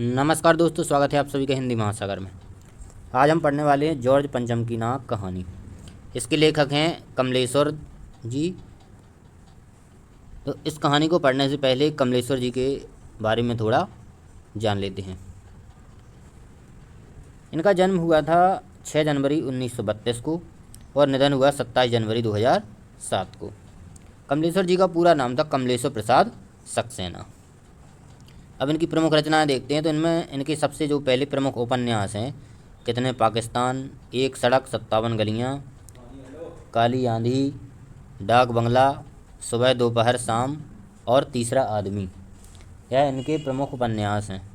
नमस्कार दोस्तों, स्वागत है आप सभी का हिंदी महासागर में। आज हम पढ़ने वाले हैं जॉर्ज पंचम की नाक कहानी। इसके लेखक हैं कमलेश्वर जी। तो इस कहानी को पढ़ने से पहले कमलेश्वर जी के बारे में थोड़ा जान लेते हैं। इनका जन्म हुआ था 6 जनवरी 1932 को और निधन हुआ 27 जनवरी 2007 को। कमलेश्वर जी का पूरा नाम था कमलेश्वर प्रसाद सक्सेना। अब इनकी प्रमुख रचनाएं देखते हैं तो इनमें इनके सबसे जो पहले प्रमुख उपन्यास हैं कितने पाकिस्तान, एक सड़क 57 गलियां, काली आंधी, डाक बंगला, सुबह दोपहर शाम और तीसरा आदमी। यह इनके प्रमुख उपन्यास हैं।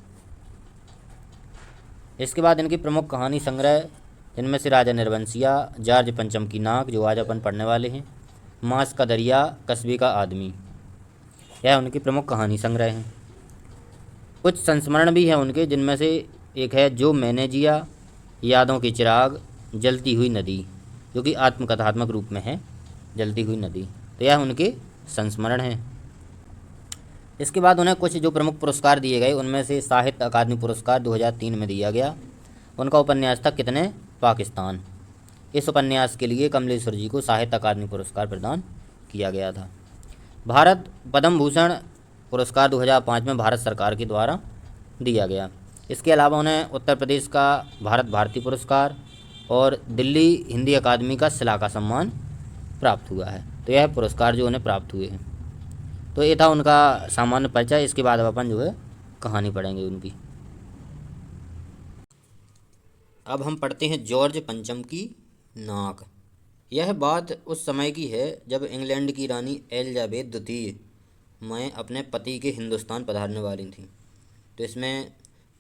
इसके बाद इनकी प्रमुख कहानी संग्रह जिनमें से राजा निर्वंशिया, जॉर्ज पंचम की नाक जो आज अपन पढ़ने वाले हैं, मांस का दरिया, कस्बे का आदमी, यह उनकी प्रमुख कहानी संग्रह हैं। कुछ संस्मरण भी हैं उनके, जिनमें से एक है जो मैंने जिया, यादों के चिराग, जलती हुई नदी, जो कि आत्मकथात्मक रूप में है, जलती हुई नदी। तो यह उनके संस्मरण हैं। इसके बाद उन्हें कुछ जो प्रमुख पुरस्कार दिए गए उनमें से साहित्य अकादमी पुरस्कार 2003 में दिया गया। उनका उपन्यास था कितने पाकिस्तान। इस उपन्यास के लिए कमलेश्वर जी को साहित्य अकादमी पुरस्कार प्रदान किया गया था। भारत पद्म भूषण पुरस्कार 2005 में भारत सरकार के द्वारा दिया गया। इसके अलावा उन्हें उत्तर प्रदेश का भारत भारती पुरस्कार और दिल्ली हिंदी अकादमी का शिला का सम्मान प्राप्त हुआ है। तो यह पुरस्कार जो उन्हें प्राप्त हुए हैं। तो ये था उनका सामान्य परिचय। इसके बाद अब अपन जो है कहानी पढ़ेंगे उनकी। अब हम पढ़ते हैं जॉर्ज पंचम की नाक। यह बात उस समय की है जब इंग्लैंड की रानी एलिजाबेथ द्वितीय मैं अपने पति के हिंदुस्तान पधारने वाली थी। तो इसमें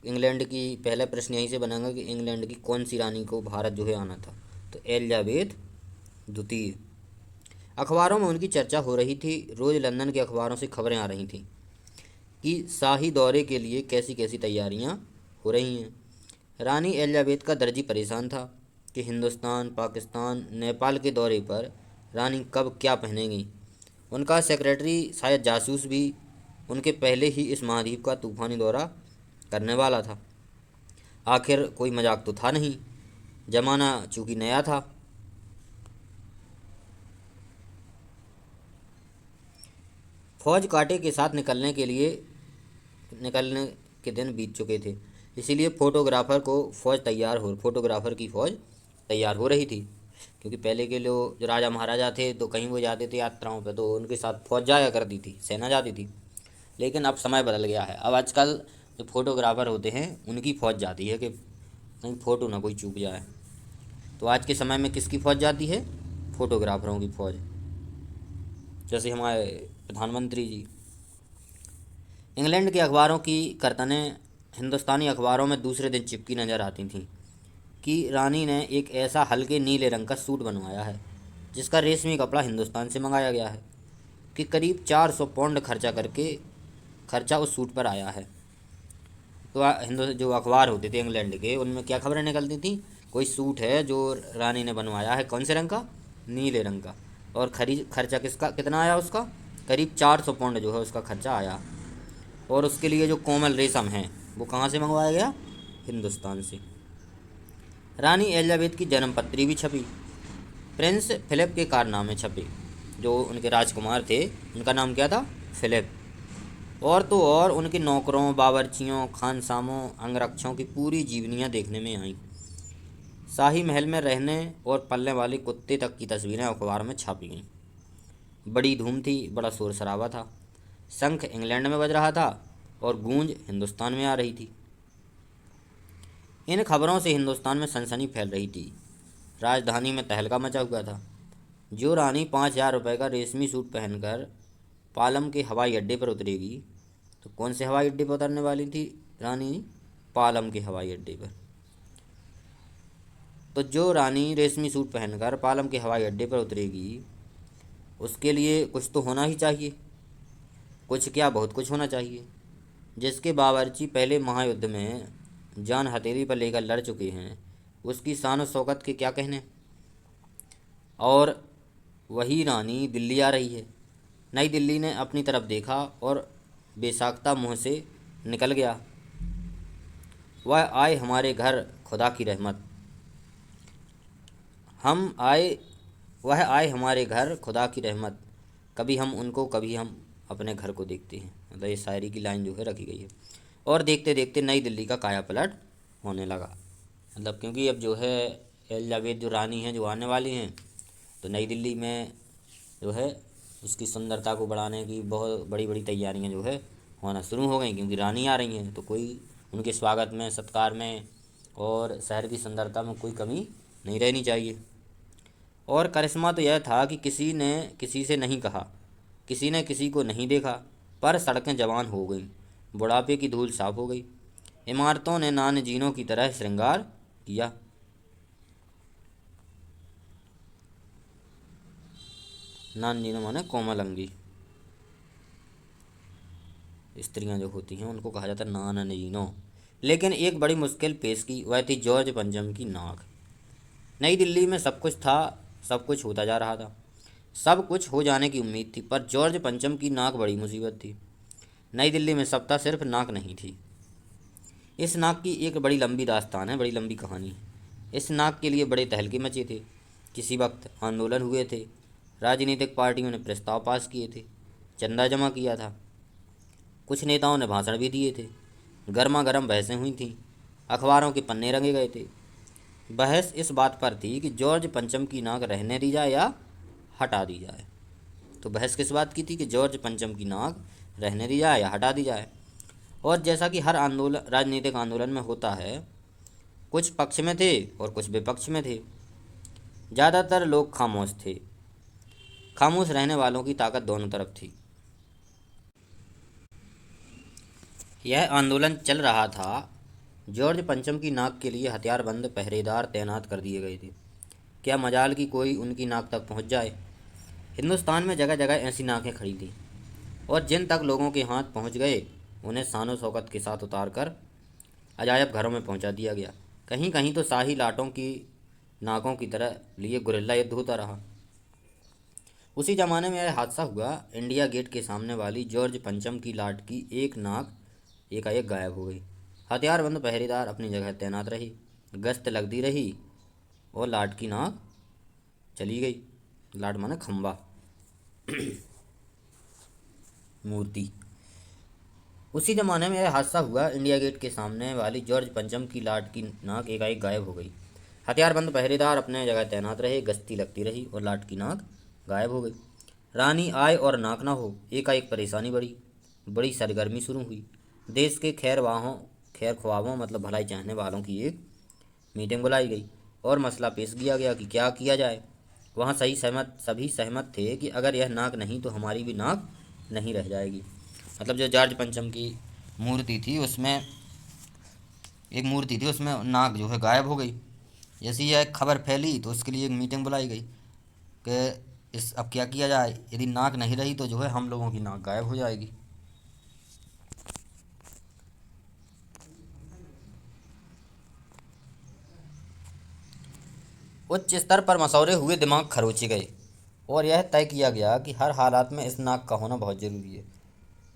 इंग्लैंड की पहला प्रश्न यहीं से बनेगा कि इंग्लैंड की कौन सी रानी को भारत जो है आना था। तो एलिजाबेथ द्वितीय। अखबारों में उनकी चर्चा हो रही थी। रोज़ लंदन के अखबारों से खबरें आ रही थीं कि शाही दौरे के लिए कैसी कैसी तैयारियां हो रही हैं। रानी एलिजाबेथ का दर्जी परेशान था कि हिंदुस्तान, पाकिस्तान, नेपाल के दौरे पर रानी कब क्या पहनेंगी। उनका सेक्रेटरी शायद जासूस भी उनके पहले ही इस महाद्वीप का तूफ़ानी दौरा करने वाला था। आखिर कोई मजाक तो था नहीं, जमाना चूँकि नया था। फौज कांटे के साथ निकलने के दिन बीत चुके थे, इसीलिए फोटोग्राफर की फ़ौज तैयार हो रही थी। क्योंकि पहले के लोग जो राजा महाराजा थे तो कहीं वो जाते थे यात्राओं पे तो उनके साथ फौज जाया करती थी, सेना जाती थी। लेकिन अब समय बदल गया है। अब आजकल जो फोटोग्राफर होते हैं उनकी फ़ौज जाती है कि कहीं फ़ोटो ना कोई चूक जाए। तो आज के समय में किसकी फ़ौज जाती है? फोटोग्राफरों की फ़ौज। जैसे हमारे प्रधानमंत्री जी। इंग्लैंड के अखबारों की कर्तनें हिंदुस्तानी अखबारों में दूसरे दिन चिपकी नज़र आती थीं कि रानी ने एक ऐसा हल्के नीले रंग का सूट बनवाया है जिसका रेशमी कपड़ा हिंदुस्तान से मंगाया गया है, कि करीब 400 पाउंड खर्चा उस सूट पर आया है। तो जो अखबार होते थे इंग्लैंड के उनमें क्या खबरें निकलती थी? कोई सूट है जो रानी ने बनवाया है, कौन से रंग का? नीले रंग का। और खर्चा कितना आया उसका? करीब 400 पाउंड जो है उसका खर्चा आया। और उसके लिए जो कोमल रेशम है वो कहाँ से मंगवाया गया? हिंदुस्तान से। रानी एलिजाबेथ की जन्मपत्री भी छपी। प्रिंस फिलिप के कारनामे छपे। जो उनके राजकुमार थे उनका नाम क्या था? फिलिप। और तो और उनके नौकरों, बावर्चियों, खानसामों, अंगरक्षों की पूरी जीवनियाँ देखने में आईं। शाही महल में रहने और पलने वाले कुत्ते तक की तस्वीरें अखबार में छापी गईं। बड़ी धूम थी, बड़ा शोर शराबा था। शंख इंग्लैंड में बज रहा था और गूंज हिंदुस्तान में आ रही थी। इन खबरों से हिंदुस्तान में सनसनी फैल रही थी। राजधानी में तहलका मचा हुआ था। जो रानी 5,000 रुपये का रेशमी सूट पहनकर पालम के हवाई अड्डे पर उतरेगी, तो कौन से हवाई अड्डे पर उतरने वाली थी रानी? पालम के हवाई अड्डे पर। तो जो रानी रेशमी सूट पहनकर पालम के हवाई अड्डे पर उतरेगी उसके लिए कुछ तो होना ही चाहिए। कुछ क्या, बहुत कुछ होना चाहिए। जिसके बावर्ची पहले महायुद्ध में जान हथेली पर लेकर लड़ चुके हैं, उसकी शान और शौकत के क्या कहने। और वही रानी दिल्ली आ रही है। नई दिल्ली ने अपनी तरफ देखा और बेसाख्ता मुँह से निकल गया। वह आए हमारे घर खुदा की रहमत। हम आए वह आए हमारे घर खुदा की रहमत, कभी हम उनको कभी हम अपने घर को देखते हैं। मतलब ये शायरी की लाइन जो है रखी गई है। और देखते देखते नई दिल्ली का काया पलट होने लगा। मतलब क्योंकि अब जो है एलिजाबेथ जो रानी हैं जो आने वाली हैं, तो नई दिल्ली में जो है उसकी सुंदरता को बढ़ाने की बहुत बड़ी बड़ी तैयारियां जो है होना शुरू हो गई, क्योंकि रानी आ रही हैं तो कोई उनके स्वागत में सत्कार में और शहर की सुंदरता में कोई कमी नहीं रहनी चाहिए। और करिश्मा तो यह था कि किसी ने किसी से नहीं कहा, किसी ने किसी को नहीं देखा, पर सड़कें जवान हो गईं, बुढ़ापे की धूल साफ हो गई, इमारतों ने नान जीनों की तरह श्रृंगार किया। नान जीनों माने कोमल अंगी स्त्रियां जो होती हैं उनको कहा जाता है नान जीनों। लेकिन एक बड़ी मुश्किल पेश की, वह थी जॉर्ज पंचम की नाक। नई दिल्ली में सब कुछ था, सब कुछ होता जा रहा था, सब कुछ हो जाने की उम्मीद थी, पर जॉर्ज पंचम की नाक बड़ी मुसीबत थी। नई दिल्ली में सब था, सिर्फ नाक नहीं थी। इस नाक की एक बड़ी लंबी दास्तान है, बड़ी लंबी कहानी है। इस नाक के लिए बड़े तहलके मचे थे, किसी वक्त आंदोलन हुए थे, राजनीतिक पार्टियों ने प्रस्ताव पास किए थे, चंदा जमा किया था, कुछ नेताओं ने भाषण भी दिए थे, गर्मा गर्म बहसें हुई थीं, अखबारों के पन्ने रंगे गए थे। बहस इस बात पर थी कि जॉर्ज पंचम की नाक रहने दी जाए या हटा दी जाए। तो बहस किस बात की थी कि जॉर्ज पंचम की नाक रहने दी जाए या हटा दी जाए। और जैसा कि हर आंदोलन राजनीतिक आंदोलन में होता है, कुछ पक्ष में थे और कुछ विपक्ष में थे। ज़्यादातर लोग खामोश थे, खामोश रहने वालों की ताकत दोनों तरफ थी। यह आंदोलन चल रहा था। जॉर्ज पंचम की नाक के लिए हथियारबंद पहरेदार तैनात कर दिए गए थे। क्या मजाल कि कोई उनकी नाक तक पहुंच जाए। हिंदुस्तान में जगह जगह ऐसी नाकें खड़ी थीं, और जिन तक लोगों के हाथ पहुंच गए उन्हें शानो शौकत के साथ उतार कर अजायब घरों में पहुंचा दिया गया। कहीं कहीं तो शाही लाटों की नाकों की तरह लिए गुरिल्ला युद्ध होता रहा। उसी जमाने में यह हादसा हुआ, इंडिया गेट के सामने वाली जॉर्ज पंचम की लाट की एक नाक एकाएक गायब हो गई। हथियारबंद पहरेदार अपनी जगह तैनात रही, गश्त लगती रही, और लाट की नाक चली गई। लाट माने खंबा, मूर्ति। उसी जमाने में यह हादसा हुआ, इंडिया गेट के सामने वाली जॉर्ज पंचम की लाट की नाक एकाएक गायब हो गई। हथियारबंद पहरेदार अपने जगह तैनात रहे, गश्ती लगती रही, और लाट की नाक गायब हो गई। रानी आए और नाक ना हो, एकाएक परेशानी बढ़ी, बड़ी सरगर्मी शुरू हुई। देश के खैर ख्वाबों मतलब भलाई चाहने वालों की एक मीटिंग बुलाई गई और मसला पेश किया गया कि क्या किया जाए। वहाँ सभी सहमत थे कि अगर यह नाक नहीं तो हमारी भी नाक नहीं रह जाएगी। मतलब जो जॉर्ज पंचम की मूर्ति थी उसमें एक मूर्ति थी, उसमें नाक जो है गायब हो गई। जैसे यह खबर फैली तो उसके लिए एक मीटिंग बुलाई गई कि इस अब क्या किया जाए, यदि नाक नहीं रही तो जो है हम लोगों की नाक गायब हो जाएगी। उच्च स्तर पर मशवरे हुए, दिमाग खरोचे गए, और यह तय किया गया कि हर हालात में इस नाक का होना बहुत ज़रूरी है।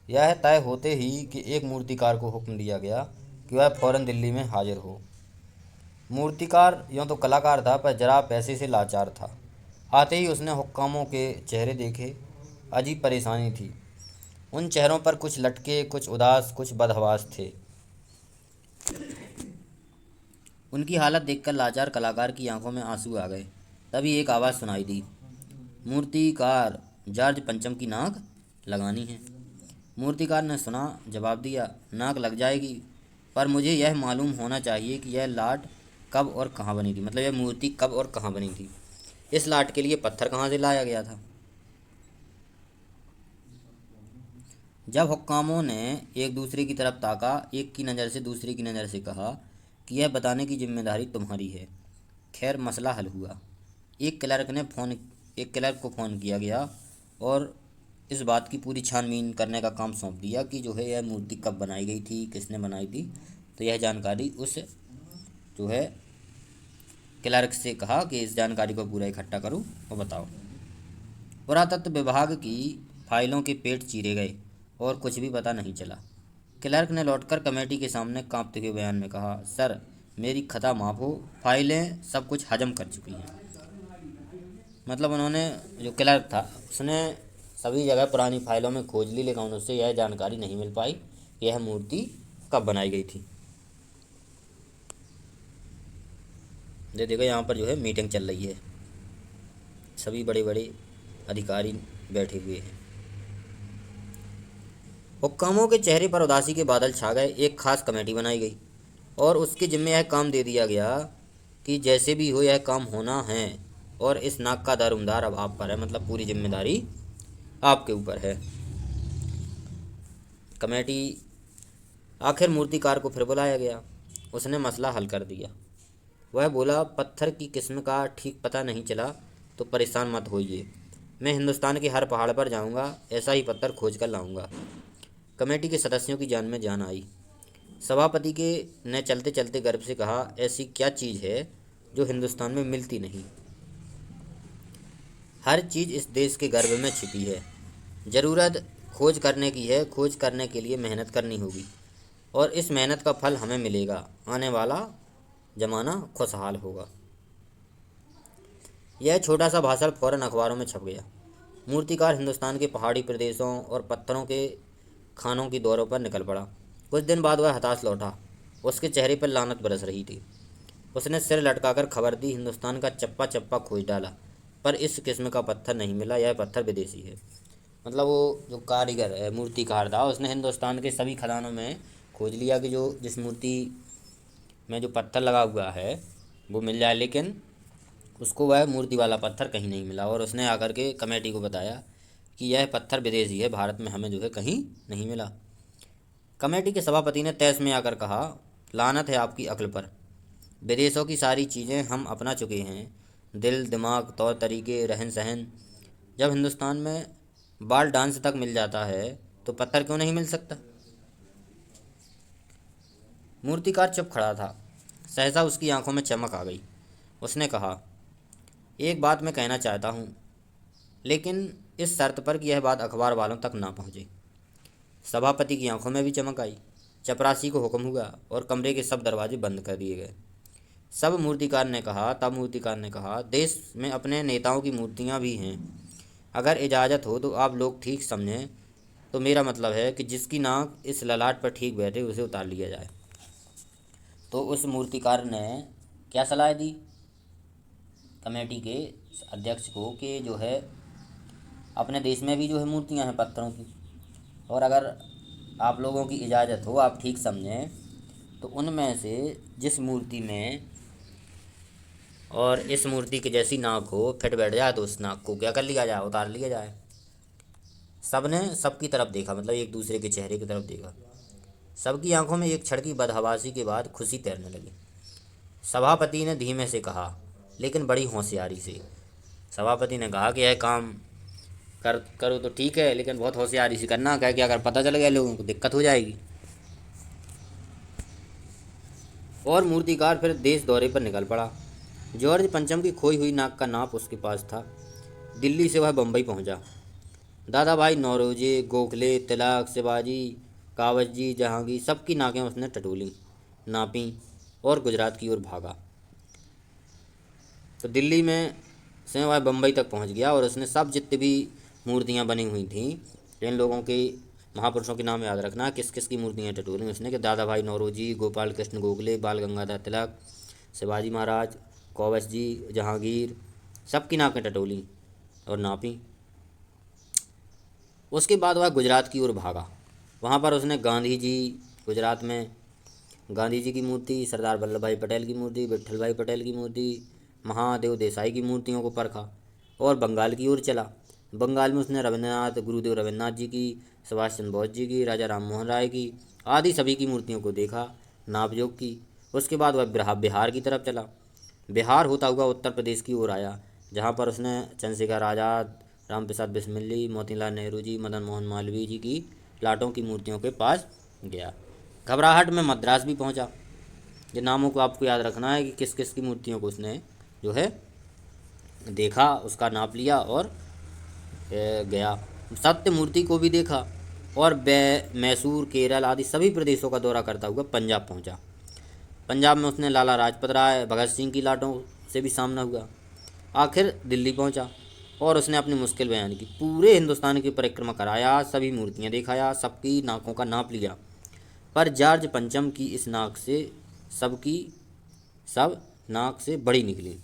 यह तय होते ही कि एक मूर्तिकार को हुक्म दिया गया कि वह फ़ौरन दिल्ली में हाजिर हो। मूर्तिकार यूँ तो कलाकार था, पर जरा पैसे से लाचार था। आते ही उसने हुक्कामों के चेहरे देखे। अजीब परेशानी थी उन चेहरों पर, कुछ लटके, कुछ उदास, कुछ बदहवास थे। उनकी हालत देखकर लाचार कलाकार की आंखों में आंसू आ गए। तभी एक आवाज़ सुनाई दी, मूर्तिकार, जॉर्ज पंचम की नाक लगानी है। मूर्तिकार ने सुना, जवाब दिया, नाक लग जाएगी, पर मुझे यह मालूम होना चाहिए कि यह लाट कब और कहाँ बनी थी। मतलब यह मूर्ति कब और कहाँ बनी थी, इस लाट के लिए पत्थर कहाँ से लाया गया था। जब हुक्कामों ने एक दूसरे की तरफ ताका, एक की नज़र से दूसरे की नज़र से कहा कि यह बताने की जिम्मेदारी तुम्हारी है। खैर मसला हल हुआ। एक क्लर्क को फ़ोन किया गया और इस बात की पूरी छानबीन करने का काम सौंप दिया कि जो है यह मूर्ति कब बनाई गई थी, किसने बनाई थी। तो यह जानकारी उस जो है क्लर्क से कहा कि इस जानकारी को पूरा इकट्ठा करो और बताओ। पुरातत्व विभाग की फाइलों के पेट चीरे गए और कुछ भी पता नहीं चला। क्लर्क ने लौटकर कमेटी के सामने कांपते हुए बयान में कहा, सर, मेरी खता माफ हो, फाइलें सब कुछ हजम कर चुकी हैं। मतलब उन्होंने, जो क्लर्क था, उसने सभी जगह पुरानी फाइलों में खोज ली, लेकिन उससे यह जानकारी नहीं मिल पाई कि यह मूर्ति कब बनाई गई थी। देखो यहाँ पर जो है मीटिंग चल रही है, सभी बड़े बड़े अधिकारी बैठे हुए हैं। हुक्कामों के चेहरे पर उदासी के बादल छा गए। एक खास कमेटी बनाई गई और उसके जिम्मे यह काम दे दिया गया कि जैसे भी हो यह काम होना है, और इस नाक का दारोमदार अब आप पर है, मतलब पूरी जिम्मेदारी आपके ऊपर है। कमेटी, आखिर मूर्तिकार को फिर बुलाया गया। उसने मसला हल कर दिया। वह बोला, पत्थर की किस्म का ठीक पता नहीं चला तो परेशान मत होइए, मैं हिंदुस्तान के हर पहाड़ पर जाऊंगा, ऐसा ही पत्थर खोज कर लाऊंगा। कमेटी के सदस्यों की जान में जान आई। सभापति के ने चलते चलते गर्व से कहा, ऐसी क्या चीज़ है जो हिंदुस्तान में मिलती नहीं? हर चीज़ इस देश के गर्भ में छिपी है। ज़रूरत खोज करने की है, खोज करने के लिए मेहनत करनी होगी, और इस मेहनत का फल हमें मिलेगा। आने वाला ज़माना खुशहाल होगा। यह छोटा सा भाषण फौरन अखबारों में छप गया। मूर्तिकार हिंदुस्तान के पहाड़ी प्रदेशों और पत्थरों के खानों की दौरों पर निकल पड़ा। कुछ दिन बाद वह हताश लौटा। उसके चेहरे पर लानत बरस रही थी। उसने सिर लटकाकर खबर दी, हिंदुस्तान का चप्पा चप्पा खोज डाला, पर इस किस्म का पत्थर नहीं मिला, यह पत्थर विदेशी है। मतलब वो जो कारीगर है, मूर्तिकार था, उसने हिंदुस्तान के सभी खदानों में खोज लिया कि जो जिस मूर्ति में जो पत्थर लगा हुआ है वो मिल जाए, लेकिन उसको वह मूर्ति वाला पत्थर कहीं नहीं मिला। और उसने आकर के कमेटी को बताया कि यह पत्थर विदेशी है, भारत में हमें जो है कहीं नहीं मिला। कमेटी के सभापति ने तैस में आकर कहा, लानत है आपकी अक्ल पर। विदेशों की सारी चीज़ें हम अपना चुके हैं, दिल, दिमाग, तौर तरीके, रहन सहन। जब हिंदुस्तान में बाल डांस तक मिल जाता है तो पत्थर क्यों नहीं मिल सकता? मूर्तिकार चुप खड़ा था। सहसा उसकी आंखों में चमक आ गई। उसने कहा, एक बात मैं कहना चाहता हूँ, लेकिन इस शर्त पर कि यह बात अखबार वालों तक ना पहुँचे। सभापति की आंखों में भी चमक आई। चपरासी को हुक्म हुआ और कमरे के सब दरवाजे बंद कर दिए गए। तब मूर्तिकार ने कहा, देश में अपने नेताओं की मूर्तियाँ भी हैं। अगर इजाज़त हो तो आप लोग ठीक समझें तो मेरा मतलब है कि जिसकी नाक इस ललाट पर ठीक बैठे उसे उतार लिया जाए। तो उस मूर्तिकार ने क्या सलाह दी कमेटी के अध्यक्ष को कि जो है अपने देश में भी जो है मूर्तियां हैं पत्थरों की, और अगर आप लोगों की इजाज़त हो, आप ठीक समझें, तो उनमें से जिस मूर्ति में और इस मूर्ति की जैसी नाक हो फिट बैठ जाए तो उस नाक को क्या कर लिया जाए, उतार लिया जाए। सब ने सबकी तरफ देखा, मतलब एक दूसरे के चेहरे की तरफ देखा। सबकी आंखों में एक क्षण की बदहवासी के बाद खुशी तैरने लगी। सभापति ने धीमे से कहा, लेकिन बड़ी होशियारी से। सभापति ने कहा कि यह काम करो तो ठीक है, लेकिन बहुत होशियारी से करना, क्या कि अगर पता चल गया लोगों को दिक्कत हो जाएगी। और मूर्तिकार फिर देश दौरे पर निकल पड़ा। जॉर्ज पंचम की खोई हुई नाक का नाप उसके पास था। दिल्ली से वह बम्बई पहुंचा। दादा भाई नौरोजी, गोखले, तिलक, शिवाजी, कावज जी, जहांगीर, सबकी नाकें उसने टटोली, नापी और गुजरात की ओर भागा। तो दिल्ली में से वह बम्बई तक पहुंच गया और उसने सब जितनी भी मूर्तियां बनी हुई थीं, इन लोगों के, महापुरुषों के नाम याद रखना, किस किस की मूर्तियां टटोली उसने, कि दादा भाई नौरोजी, गोपाल कृष्ण गोखले, बाल गंगाधर तिलक, शिवाजी महाराज, कौवस जी, जहांगीर, सबकी नाकें टटोली और नापी। उसके बाद वह गुजरात की ओर भागा। वहाँ पर उसने गांधी जी, गुजरात में गांधी जी की मूर्ति, सरदार वल्लभ भाई पटेल की मूर्ति, विट्ठल भाई पटेल की मूर्ति, महादेव देसाई की मूर्तियों को परखा और बंगाल की ओर चला। बंगाल में उसने रविंद्रनाथ, गुरुदेव रविन्द्रनाथ जी की, सुभाष चंद्र बोस जी की, राजा राम मोहन राय की, आदि सभी की मूर्तियों को देखा, नापजोख की। उसके बाद वह बिहार की तरफ चला। बिहार होता हुआ उत्तर प्रदेश की ओर आया, जहाँ पर उसने चंद्रशेखर आज़ाद, राम प्रसाद बिस्मिल्ली, मोतीलाल नेहरू जी, मदन मोहन मालवीय जी की लाटों की मूर्तियों के पास गया। घबराहट में मद्रास भी पहुंचा। ये नामों को आपको याद रखना है कि किस किस की मूर्तियों को उसने जो है देखा, उसका नाप लिया और गया। सत्य मूर्ति को भी देखा और मैसूर, केरल आदि सभी प्रदेशों का दौरा करता हुआ पंजाब पहुंचा। पंजाब में उसने लाला लाजपत राय, भगत सिंह की लाटों से भी सामना हुआ। आखिर दिल्ली पहुंचा और उसने अपनी मुश्किल बयान की। पूरे हिंदुस्तान की परिक्रमा कराया, सभी मूर्तियां दिखाया, सबकी नाकों का नाप लिया, पर जॉर्ज पंचम की इस नाक से सबकी सब नाक से बड़ी निकली।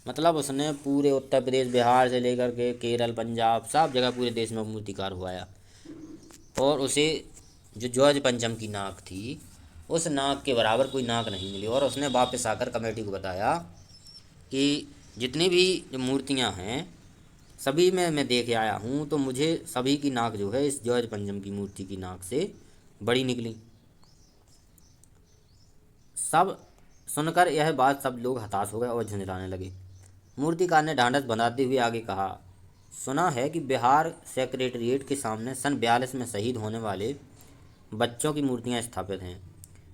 मतलब उसने पूरे उत्तर प्रदेश, बिहार से लेकर के केरल, पंजाब, सब जगह पूरे देश में मूर्तिकार हुआ है। और उसे जो जॉर्ज पंचम की नाक थी, उस नाक के बराबर कोई नाक नहीं मिली। और उसने वापस आकर कमेटी को बताया कि जितनी भी जो मूर्तियां हैं सभी में मैं देख आया हूँ, तो मुझे सभी की नाक जो है इस जॉर्ज पंचम की मूर्ति की नाक से बड़ी निकली। सब सुनकर यह बात सब लोग हताश हो गए और झंझलाने लगे। मूर्तिकार ने ढांढस बंधाते हुए आगे कहा, सुना है कि बिहार सेक्रेटेरिएट के सामने सन 42 में शहीद होने वाले बच्चों की मूर्तियां स्थापित हैं।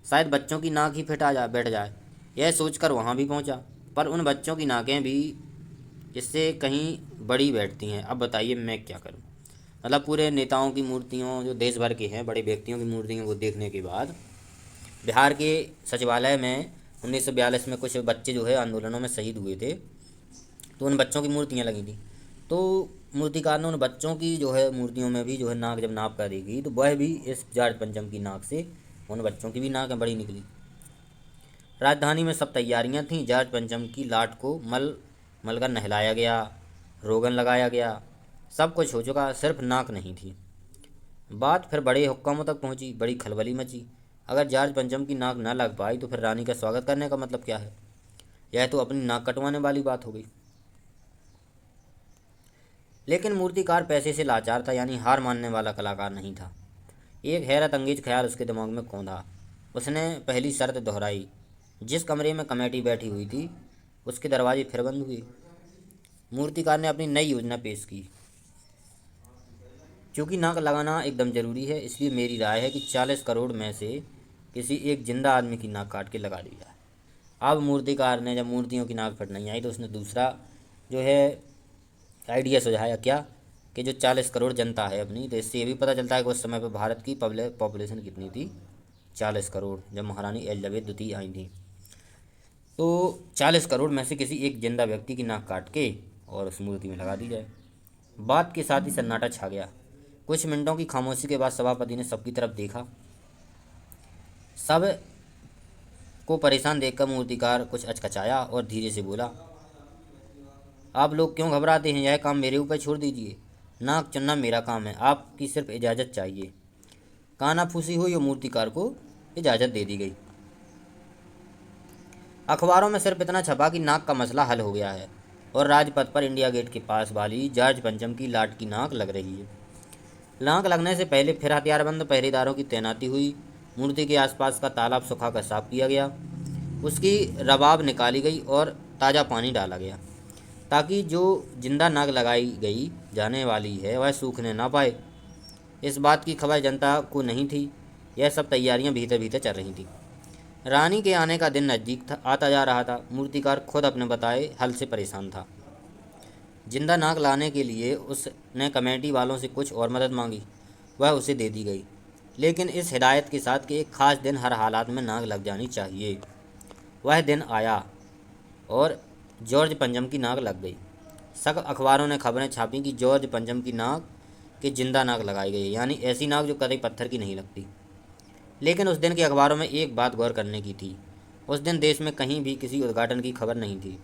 शायद बच्चों की नाक ही बैठ जाए। यह सोचकर वहां भी पहुंचा, पर उन बच्चों की नाकें भी इससे कहीं बड़ी बैठती हैं। अब बताइए मैं क्या करूं। मतलब पूरे नेताओं की मूर्तियों, जो देश भर के हैं बड़े व्यक्तियों की मूर्तियों को देखने के बाद बिहार के सचिवालय में 1942 में कुछ बच्चे जो है आंदोलनों में शहीद हुए थे, तो उन बच्चों की मूर्तियाँ लगी थी। तो मूर्तिकार ने उन बच्चों की जो है मूर्तियों में भी जो है नाक जब नाप कर देखी, तो वह भी इस जॉर्ज पंचम की नाक से उन बच्चों की भी नाकें बड़ी निकली। राजधानी में सब तैयारियां थीं। जॉर्ज पंचम की लाट को मलकर नहलाया गया, रोगन लगाया गया, सब कुछ हो चुका, सिर्फ नाक नहीं थी। बात फिर बड़े हुक्कामों तक पहुंची, बड़ी खलबली मची। अगर जॉर्ज पंचम की नाक न लग पाई तो फिर रानी का स्वागत करने का मतलब क्या है? यह तो अपनी नाक कटवाने वाली बात हो गई। लेकिन मूर्तिकार पैसे से लाचार था, यानी हार मानने वाला कलाकार नहीं था। एक हैरत अंगेज ख्याल उसके दिमाग में कौंधा। उसने पहली शर्त दोहराई। जिस कमरे में कमेटी बैठी हुई थी उसके दरवाजे फिर बंद हुए। मूर्तिकार ने अपनी नई योजना पेश की। क्योंकि नाक लगाना एकदम ज़रूरी है, इसलिए मेरी राय है कि 40 करोड़ में से किसी एक जिंदा आदमी की नाक काट के लगा दी जाए। अब मूर्तिकार ने जब मूर्तियों की नाक फिट नहीं आई तो उसने दूसरा जो है आइडिया सुझाया। क्या? कि जो 40 करोड़ जनता है अपनी, तो इससे ये भी पता चलता है कि उस समय पर भारत की पॉपुलेशन कितनी थी, 40 करोड़, जब महारानी एलिजाबेथ द्वितीय आई थी। तो 40 करोड़ में से किसी एक जिंदा व्यक्ति की नाक काट के और उस मूर्ति में लगा दी जाए। बात के साथ ही सन्नाटा छा गया। कुछ मिनटों की खामोशी के बाद सभापति ने सबकी तरफ देखा। सब को परेशान देखकर मूर्तिकार कुछ अचकचाया और धीरे से बोला, आप लोग क्यों घबराते हैं? यह काम मेरे ऊपर छोड़ दीजिए। नाक चुनना मेरा काम है, आपकी सिर्फ इजाज़त चाहिए। कानाफूसी हुई और मूर्तिकार को इजाज़त दे दी गई। अखबारों में सिर्फ इतना छपा कि नाक का मसला हल हो गया है और राजपथ पर इंडिया गेट के पास वाली जॉर्ज पंचम की लाट की नाक लग रही है। नाक लगने से पहले फिर हथियारबंद पहरेदारों की तैनाती हुई। मूर्ति के आसपास का तालाब सुखाकर साफ किया गया, उसकी रबाब निकाली गई और ताज़ा पानी डाला गया, ताकि जो जिंदा नाक लगाई गई जाने वाली है वह सूखने ना पाए। इस बात की खबर जनता को नहीं थी। यह सब तैयारियां भीतर भीतर चल रही थी। रानी के आने का दिन नज़दीक था, आता जा रहा था। मूर्तिकार खुद अपने बताए हल से परेशान था। जिंदा नाक लाने के लिए उसने कमेटी वालों से कुछ और मदद मांगी, वह उसे दे दी गई, लेकिन इस हिदायत के साथ कि एक ख़ास दिन हर हालात में नाक लग जानी चाहिए। वह दिन आया और जॉर्ज पंचम की नाक लग गई। सब अखबारों ने खबरें छापी कि जॉर्ज पंचम की नाक के जिंदा नाक लगाई गई, यानी ऐसी नाक जो कतई पत्थर की नहीं लगती। लेकिन उस दिन के अखबारों में एक बात गौर करने की थी। उस दिन देश में कहीं भी किसी उद्घाटन की खबर नहीं थी।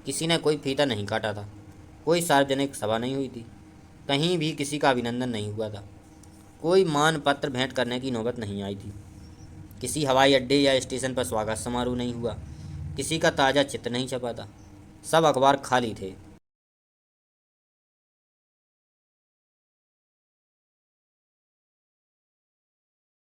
किसी ने कोई फीता नहीं काटा था, कोई सार्वजनिक सभा नहीं हुई थी, कहीं भी किसी का अभिनंदन नहीं हुआ था, कोई मान पत्र भेंट करने की नौबत नहीं आई थी, किसी हवाई अड्डे या स्टेशन पर स्वागत समारोह नहीं हुआ, किसी का ताज़ा चित्र नहीं छपा था। सब अखबार खाली थे।